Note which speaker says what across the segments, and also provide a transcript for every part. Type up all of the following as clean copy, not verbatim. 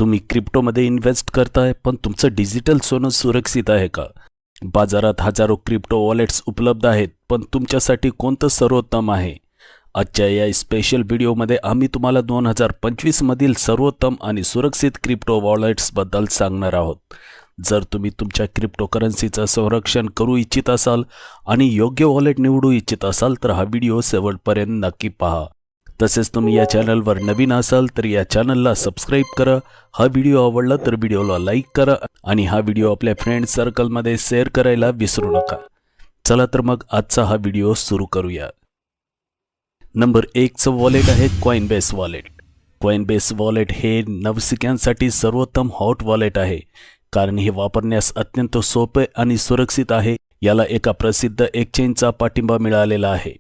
Speaker 1: तुम्ही क्रिप्टोमध्ये इन्व्हेस्ट करताय, पण तुमचं डिजिटल सोनं सुरक्षित आहे का? बाजारात हजारो क्रिप्टो वॉलेट्स उपलब्ध आहेत, पण तुमच्यासाठी कोणतं सर्वोत्तम आहे? आजच्या या स्पेशल व्हिडिओमध्ये आम्ही तुम्हाला 2025 मधील सर्वोत्तम आणि सुरक्षित क्रिप्टो वॉलेट्सबद्दल सांगणार आहोत. जर तुम्ही तुमच्या क्रिप्टोकरन्सीचं संरक्षण करू इच्छित असाल आणि योग्य वॉलेट निवडू इच्छित असाल तर हा व्हिडिओ शेवटपर्यंत नक्की पहा. तसेच तुम्ही या चॅनलवर नवीन असाल तर या चॅनलला सबस्क्राईब करा. हा व्हिडिओ आवडला तर व्हिडिओला लाईक करा आणि हा व्हिडिओ आपल्या फ्रेंड सर्कलमध्ये शेअर करायला विसरू नका. चला तर मग आजचा हा व्हिडिओ सुरू करूया. नंबर 1चं वॉलेट आहे कॉइनबेस वॉलेट. कॉइनबेस वॉलेट हे नवशिक्यांसाठी सर्वोत्तम हॉट वॉलेट आहे, कारण हे वापरण्यास अत्यंत सोपे आणि सुरक्षित आहे. याला एका प्रसिद्ध एक्सचेंजचा पाठिंबा मिळालेला आहे.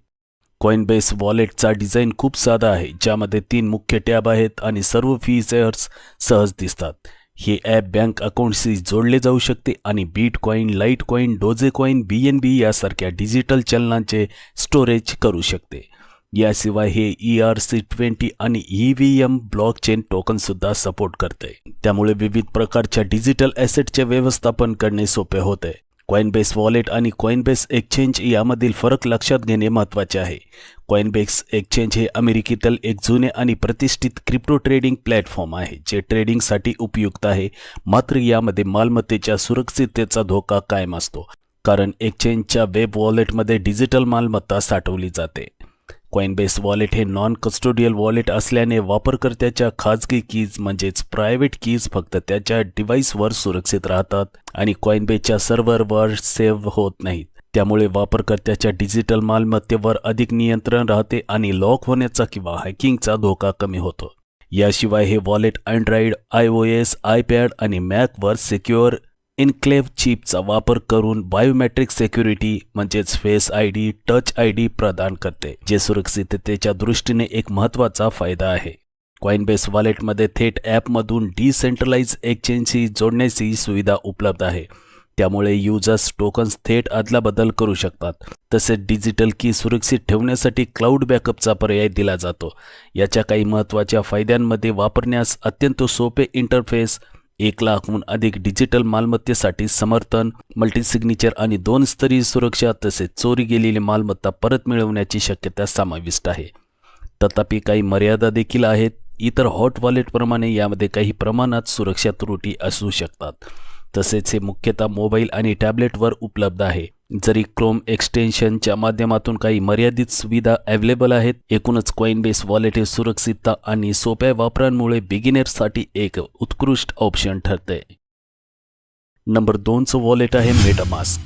Speaker 1: कॉइनबेस वॉलेटचा डिझाईन खूप साधा आहे, ज्यामध्ये 3 मुख्य टॅब आहेत आणि सर्व फीचर्स सहज दिसतात. हे ॲप बँक अकाउंटशी जोडले जाऊ शकते आणि बिटकॉइन, लाईटकॉइन, डोजेकॉइन, BNB यासारख्या डिजिटल चलनांचे स्टोरेज करू शकते. याशिवाय हे ERC20 आणि EVM ब्लॉकचेन टोकनसुद्धा सपोर्ट करते. त्यामुळे विविध प्रकारच्या डिजिटल ॲसेटचे व्यवस्थापन करणे सोपे होते. कॉइनबेस वॉलेट आणि कॉइनबेस एक्सचेंज यामधील फरक लक्षात घेणे महत्त्वाचे आहे. कॉइनबेस एक्सचेंज हे अमेरिकेतील एक जुने आणि प्रतिष्ठित क्रिप्टो ट्रेडिंग प्लॅटफॉर्म आहे, जे ट्रेडिंगसाठी उपयुक्त आहे. मात्र यामध्ये मालमत्तेच्या सुरक्षिततेचा धोका कायम असतो, कारण एक्सचेंजच्या वेब वॉलेटमध्ये डिजिटल मालमत्ता साठवली जाते. कॉइनबेस वॉलेट हे नॉन कस्टोडियल वॉलेट असल्याने वापरकर्त्याच्या खाजगी कीज म्हणजेच प्रायव्हेट कीज फक्त त्याच्या डिव्हाइसवर सुरक्षित राहतात आणि कॉइनबेसच्या सर्व्हरवर सेव्ह होत नाहीत. त्यामुळे वापरकर्त्याच्या डिजिटल मालमत्तेवर अधिक नियंत्रण राहते आणि लॉक होण्याचा किंवा हॅकिंगचा धोका कमी होतो. याशिवाय हे वॉलेट अँड्रॉइड, iOS, iPad आणि मॅकवर सिक्युअर इनक्लेव्ह चिपचा वापर करून बायोमेट्रिक सिक्युरिटी म्हणजेच फेस ID, टच ID प्रदान करते, जे सुरक्षिततेच्या दृष्टीने एक महत्त्वाचा फायदा आहे. कॉइनबेस वॉलेटमध्ये थेट ॲपमधून डिसेंट्रलाइज एक्सचेंजशी जोडण्याची सुविधा उपलब्ध आहे. त्यामुळे युजर्स टोकन्स थेट अदलाबदल करू शकतात. तसेच डिजिटल की सुरक्षित ठेवण्यासाठी क्लाउड बॅकअपचा पर्याय दिला जातो. याच्या काही महत्त्वाच्या फायद्यांमध्ये वापरण्यास अत्यंत सोपे इंटरफेस, 1 लाखाहून अधिक डिजिटल मालमत्तेसाठी समर्थन, मल्टीसिग्नेचर आणि 2 स्तरीय सुरक्षा, तसेच चोरी गेलेली मालमत्ता परत मिळवण्याची शक्यता समाविष्ट आहे. तथापि काही मर्यादा देखील आहेत. इतर हॉट वॉलेटप्रमाणे यामध्ये काही प्रमाणात सुरक्षा त्रुटी असू शकतात. तसेच हे मुख्यतः मोबाईल आणि टॅबलेटवर उपलब्ध आहे, जरी क्रोम एक्सटेन्शनच्या माध्यमातून काही मर्यादित सुविधा अवेलेबल आहेत. एकूणच कॉइनबेस वॉलेट हे सुरक्षितता आणि सोप्या वापरांमुळे बिगिनर्ससाठी एक उत्कृष्ट ऑप्शन ठरते. नंबर 2चं वॉलेट आहे मेटामास्क.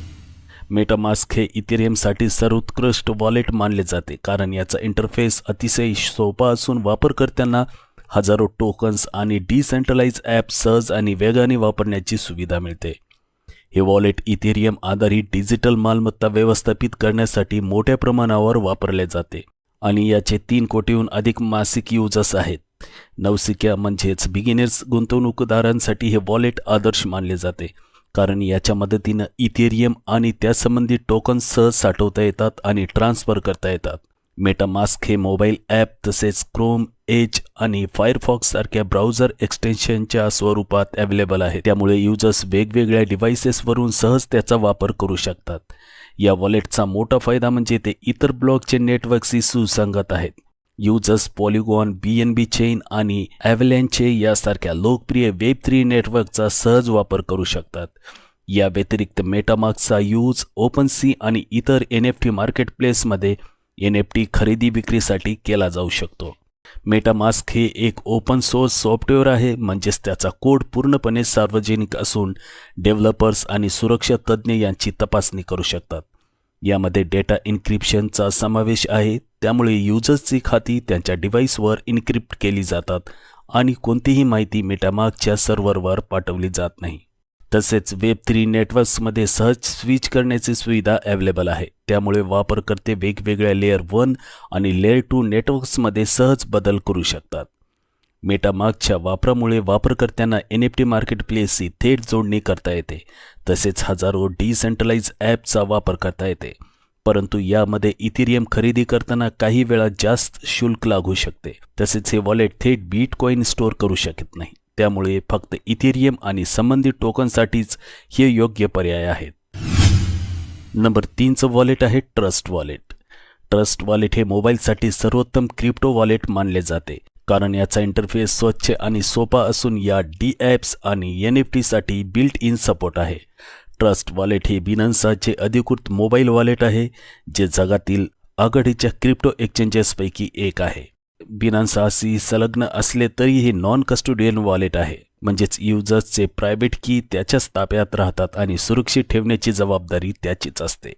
Speaker 1: मेटामास्क हे इथेरियमसाठी सर्वोत्कृष्ट वॉलेट मानले जाते, कारण याचा इंटरफेस अतिशय सोपा असून वापरकर्त्यांना हजारो टोकन्स आणि डिसेंट्रलाइज ॲप सहज आणि वेगाने वापरण्याची सुविधा मिळते. हे वॉलेट इथेरियम आधारित डिजिटल मालमत्ता व्यवस्थापित करण्यासाठी मोठ्या प्रमाणावर वापरले जाते आणि याचे 3 कोटीहून अधिक मासिक युजर्स आहेत. नवशिक्या म्हणजेच बिगिनर्स गुंतवणूकदारांसाठी हे वॉलेट आदर्श मानले जाते, कारण याच्या मदतीनं इथेरियम आणि त्यासंबंधित टोकन्स सहज साठवता येतात आणि ट्रान्सफर करता येतात. मेटामास्क हे मोबाईल ॲप तसेच क्रोम, एज आणि फायरफॉक्स सारख्या ब्राउझर एक्सटेन्शनच्या स्वरूपात अवेलेबल आहे. त्यामुळे युजर्स वेगवेगळ्या डिव्हाइसेसवरून सहज त्याचा वापर करू शकतात. या वॉलेटचा मोठा फायदा म्हणजे ते इतर ब्लॉकचेन नेटवर्कशी सुसंगत आहेत. युजर्स पॉलिगॉन, BNB चेन आणि ॲव्हलॅन्चे यासारख्या लोकप्रिय वेब3 नेटवर्कचा सहज वापर करू शकतात. या व्यतिरिक्त मेटामास्कचा यूज OpenSea आणि इतर NFT मार्केटप्लेसमध्ये NFT खरेदी विक्रीसाठी केला जाऊ शकतो. मेटामास्क हे एक ओपन सोर्स सॉफ्टवेअर आहे, म्हणजेच त्याचा कोड पूर्णपणे सार्वजनिक असून डेव्हलपर्स आणि सुरक्षा तज्ज्ञ यांची तपासणी करू शकतात. यामध्ये डेटा इन्क्रिप्शनचा समावेश आहे, त्यामुळे युजर्सची खाती त्यांच्या डिव्हाइसवर इन्क्रिप्ट केली जातात आणि कोणतीही माहिती मेटामास्कच्या सर्व्हरवर पाठवली जात नाही. तसेच वेब3 नेटवर्क्समध्ये सहज स्विच करण्याची सुविधा अवेलेबल आहे. त्यामुळे वापरकर्ते वेगवेगळ्या लेयर 1 आणि लेयर 2 नेटवर्क्समध्ये सहज बदल करू शकतात. मेटामास्कच्या वापरामुळे वापरकर्त्यांना NFT मार्केटप्लेसशी थेट जोडणी करता येते. तसेच हजारो डिसेंट्रलाइज ॲपचा वापर करता येते. परंतु यामध्ये इथेरियम खरेदी करताना काही वेळा जास्त शुल्क लागू शकते. तसेच हे वॉलेट थेट बिटकॉइन स्टोअर करू शकत नाही. त्यामुळे फक्त इथेरियम आणि संबंधित टोकनसाठीच हे योग्य पर्याय आहेत. नंबर 3चं वॉलेट आहे ट्रस्ट वॉलेट. ट्रस्ट वॉलेट हे मोबाईलसाठी सर्वोत्तम क्रिप्टो वॉलेट मानले जाते, कारण याचा इंटरफेस स्वच्छ आणि सोपा असून या डी-ॲप्स आणि NFT-साठी बिल्ट इन सपोर्ट आहे. ट्रस्ट वॉलेट हे बिनान्सचे अधिकृत मोबाईल वॉलेट आहे, जे जगातील आघाडीच्या क्रिप्टो एक्सचेंजेसपैकी एक आहे. बिनान्सशी संलग्न असले तरी हे नॉन कस्टोडियन वॉलेट आहे, म्हणजेच युजर्सचे प्रायव्हेट की त्याच्याच ताब्यात राहतात आणि सुरक्षित ठेवण्याची जबाबदारी त्याचीच असते.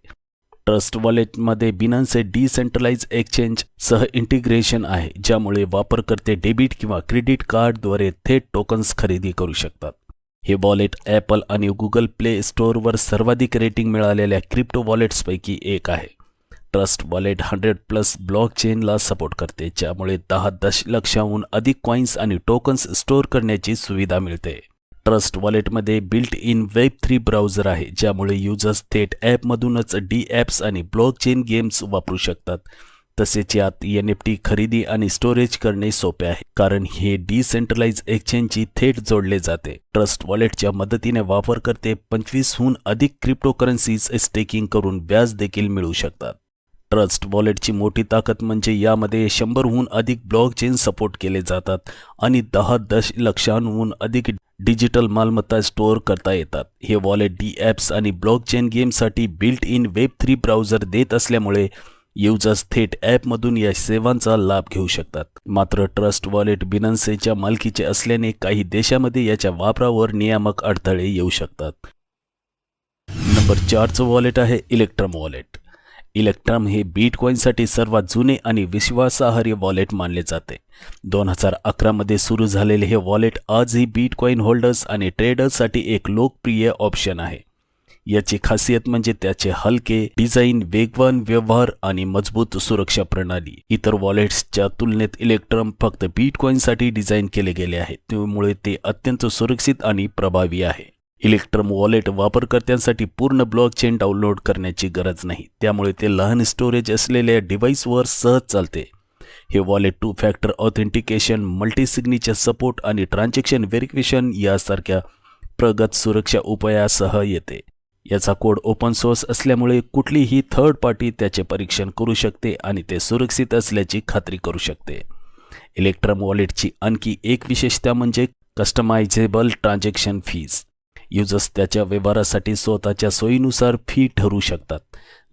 Speaker 1: ट्रस्ट वॉलेटमध्ये बिनान्सचे डिसेंट्रलाइज एक्सचेंज सह इंटिग्रेशन आहे, ज्यामुळे वापरकर्ते डेबिट किंवा क्रेडिट कार्डद्वारे थेट टोकन्स खरेदी करू शकतात. हे वॉलेट ॲपल आणि गुगल प्ले स्टोअरवर सर्वाधिक रेटिंग मिळालेल्या क्रिप्टो वॉलेट्सपैकी एक आहे. ट्रस्ट वॉलेट 100+ ब्लॉकचेनला सपोर्ट करते, ज्यामुळे 10 दशलक्षाहून अधिक कॉइन्स आणि टोकन्स स्टोअर करण्याची सुविधा मिळते. ट्रस्ट वॉलेटमध्ये बिल्ट इन Web3 ब्राउझर आहे, ज्यामुळे युजर्स थेट ॲपमधूनच डी-ॲप्स आणि ब्लॉकचेन गेम्स वापरू शकतात. तसेच यात NFT खरेदी आणि स्टोरेज करणे सोपे आहे, कारण हे डिसेंट्रलाइज एक्सचेंजची थेट जोडले जाते. ट्रस्ट वॉलेटच्या मदतीने वापरकर्ते 25हून अधिक क्रिप्टोकरन्सीज स्टेकिंग करून व्याज देखील मिळवू शकतात. ट्रस्ट वॉलेटची मोठी ताकद म्हणजे यामध्ये 100हून अधिक ब्लॉकचेन सपोर्ट केले जातात आणि 10 दशलक्षांहून अधिक डिजिटल मालमत्ता स्टोअर करता येतात. हे वॉलेट डी-ॲप्स आणि ब्लॉकचेन गेमसाठी बिल्ट इन Web3 ब्राउझर देत असल्यामुळे युजर्स थेट ॲपमधून या सेवांचा लाभ घेऊ शकतात. मात्र ट्रस्ट वॉलेट बिनान्सच्या मालकीचे असल्याने काही देशामध्ये याच्या वापरावर नियामक अडथळे येऊ शकतात. नंबर 4चं वॉलेट आहे इलेक्ट्रम वॉलेट. इलेक्ट्रम हे बिटकॉईनसाठी सर्वात जुने आणि विश्वासार्ह वॉलेट मानले जाते. 2011 सुरू झालेले हे वॉलेट आजही बिटकॉईन होल्डर्स आणि ट्रेडर्ससाठी एक लोकप्रिय ऑप्शन आहे. याची खासियत म्हणजे त्याचे हलके डिझाईन, वेगवान व्यवहार आणि मजबूत सुरक्षा प्रणाली. इतर वॉलेट्सच्या तुलनेत इलेक्ट्रम फक्त बिटकॉईनसाठी डिझाईन केले गेले आहे, त्यामुळे ते अत्यंत सुरक्षित आणि प्रभावी आहे. इलेक्ट्रम वॉलेट वापरकर्त्यांसाठी पूर्ण ब्लॉकचेन डाउनलोड करण्याची गरज नाही, त्यामुळे ते लहान स्टोरेज असलेल्या डिव्हाइसवर सहज चालते. हे wallet 2 factor authentication, multi signature support आणि ट्रान्झॅक्शन व्हेरिफिकेशन यासारख्या प्रगत सुरक्षा उपायासह येते. याचा कोड ओपन सोर्स असल्यामुळे कुठलीही थर्ड पार्टी त्याचे परीक्षण करू शकते आणि ते सुरक्षित असल्याची खात्री करू शकते. इलेक्ट्रम वॉलेटची आणखी एक विशेषता म्हणजे कस्टमायझेबल ट्रान्झॅक्शन फीज. युजर्स त्याच्या व्यवहारासाठी स्वतःच्या सोयीनुसार फी ठरवू शकतात.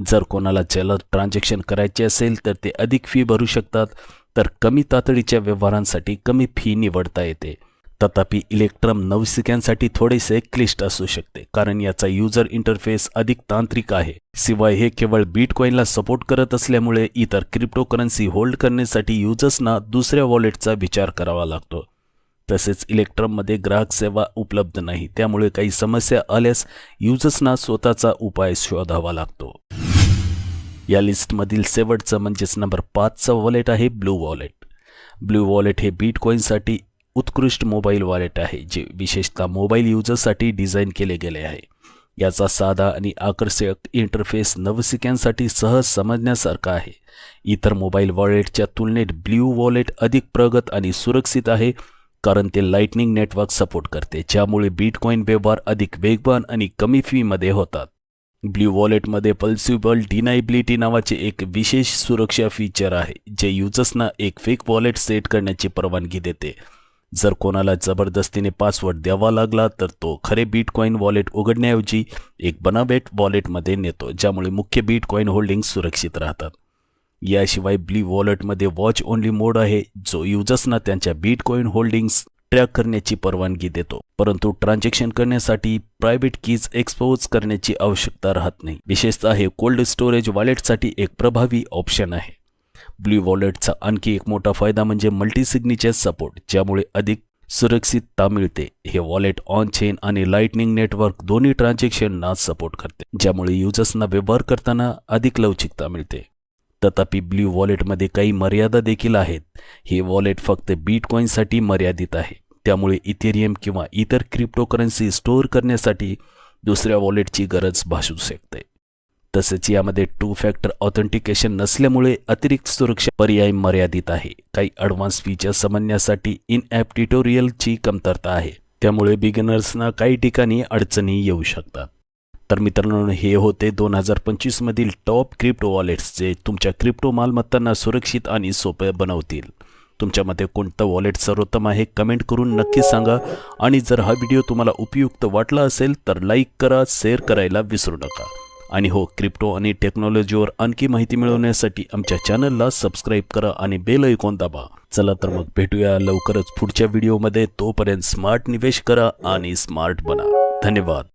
Speaker 1: जर कोणाला जलद ट्रान्झॅक्शन करायचे असेल तर ते अधिक फी भरू शकतात, तर कमी तातडीच्या व्यवहारांसाठी कमी फी निवडता येते. तथापि इलेक्ट्रम नवशिक्यांसाठी थोडेसे क्लिष्ट असू शकते, कारण याचा युजर इंटरफेस अधिक तांत्रिक आहे. शिवाय हे केवळ बिटकॉईनला सपोर्ट करत असल्यामुळे इतर क्रिप्टोकरन्सी होल्ड करण्यासाठी युजर्सना दुसऱ्या वॉलेटचा विचार करावा लागतो. तसेच इलेक्ट्रममध्ये ग्राहक सेवा उपलब्ध नाही, त्यामुळे काही समस्या आल्यास युजर्सना स्वतःचा उपाय शोधावा लागतो. या लिस्टमधील शेवटचं म्हणजेच नंबर 5चं वॉलेट आहे ब्लू वॉलेट. ब्लू वॉलेट हे बिटकॉईनसाठी उत्कृष्ट मोबाईल वॉलेट आहे, जे विशेषतः मोबाईल युजर्ससाठी डिझाईन केले गेले आहे. याचा साधा आणि आकर्षक इंटरफेस नवशिक्यांसाठी सहज समजण्यासारखा आहे. इतर मोबाईल वॉलेटच्या तुलनेत ब्लू वॉलेट अधिक प्रगत आणि सुरक्षित आहे, कारण ते लाइटनिंग नेटवर्क सपोर्ट करते, ज्यामुळे बिटकॉईन व्यवहार अधिक वेगवान आणि कमी फीमध्ये होतात. ब्लू वॉलेटमध्ये पल्सिबल डिनायबिलिटी नावाचे एक विशेष सुरक्षा फीचर आहे, जे युजर्सना एक फेक वॉलेट सेट करण्याची परवानगी देते. जर कोणाला जबरदस्तीने पासवर्ड द्यावा लागला तर तो खरे बिटकॉईन वॉलेट उघडण्याऐवजी एक बनावट वॉलेटमध्ये नेतो, ज्यामुळे मुख्य बिटकॉईन होल्डिंग सुरक्षित राहतात. याशिवाय ब्लू वॉलेटमध्ये वॉच ओनली मोड आहे, जो युजर्सना त्यांच्या बिटकॉईन होल्डिंग्स ट्रॅक करण्याची परवानगी देतो, परंतु ट्रान्झॅक्शन करण्यासाठी प्रायव्हेट कीज एक्सपोज करण्याची आवश्यकता राहत नाही. विशेषतः हे कोल्ड स्टोरेज वॉलेटसाठी एक प्रभावी ऑप्शन आहे. ब्लू वॉलेटचा आणखी एक मोठा फायदा म्हणजे मल्टी सिग्नेचर सपोर्ट, ज्यामुळे अधिक सुरक्षितता मिळते. हे वॉलेट ऑन चेन आणि लाइटनिंग नेटवर्क दोन्ही ट्रान्झॅक्शनना सपोर्ट करते, ज्यामुळे युजर्सना व्यवहार करताना अधिक लवचिकता मिळते. तथापि ब्लू वॉलेटमध्ये काही मर्यादा देखील आहेत. हे वॉलेट फक्त बिटकॉईनसाठी मर्यादित आहे, त्यामुळे इथेरियम किंवा इतर क्रिप्टोकरन्सी स्टोअर करण्यासाठी दुसऱ्या वॉलेटची गरज भासू शकते. तसेच यामध्ये 2 फॅक्टर ऑथेंटिकेशन नसल्यामुळे अतिरिक्त सुरक्षा पर्याय मर्यादित आहे. काही ॲडव्हान्स फीचर्स समजण्यासाठी इन ॲप ट्युटोरियलची कमतरता आहे, त्यामुळे बिगिनर्सना काही ठिकाणी अडचणी येऊ शकतात. तर मित्रांनो, हे होते 2025 मधील टॉप क्रिप्टो वॉलेट्स जे तुमच्या क्रिप्टो मालमत्तांना सुरक्षित आणि सोपे बनवतील. तुमच्या मते कोणतं वॉलेट सर्वोत्तम आहे कमेंट करून नक्की सांगा. आणि जर हा व्हिडिओ तुम्हाला उपयुक्त वाटला असेल तर लाईक करा, शेअर करायला विसरू नका. आणि हो, क्रिप्टो आणि टेक्नॉलॉजीवर आणखी माहिती मिळवण्यासाठी आमच्या चॅनलला सबस्क्राईब करा आणि बेल आयकॉन दाबा. चला तर मग भेटूया लवकरच पुढच्या व्हिडिओमध्ये. तोपर्यंत स्मार्ट निवेश करा आणि स्मार्ट बना. धन्यवाद.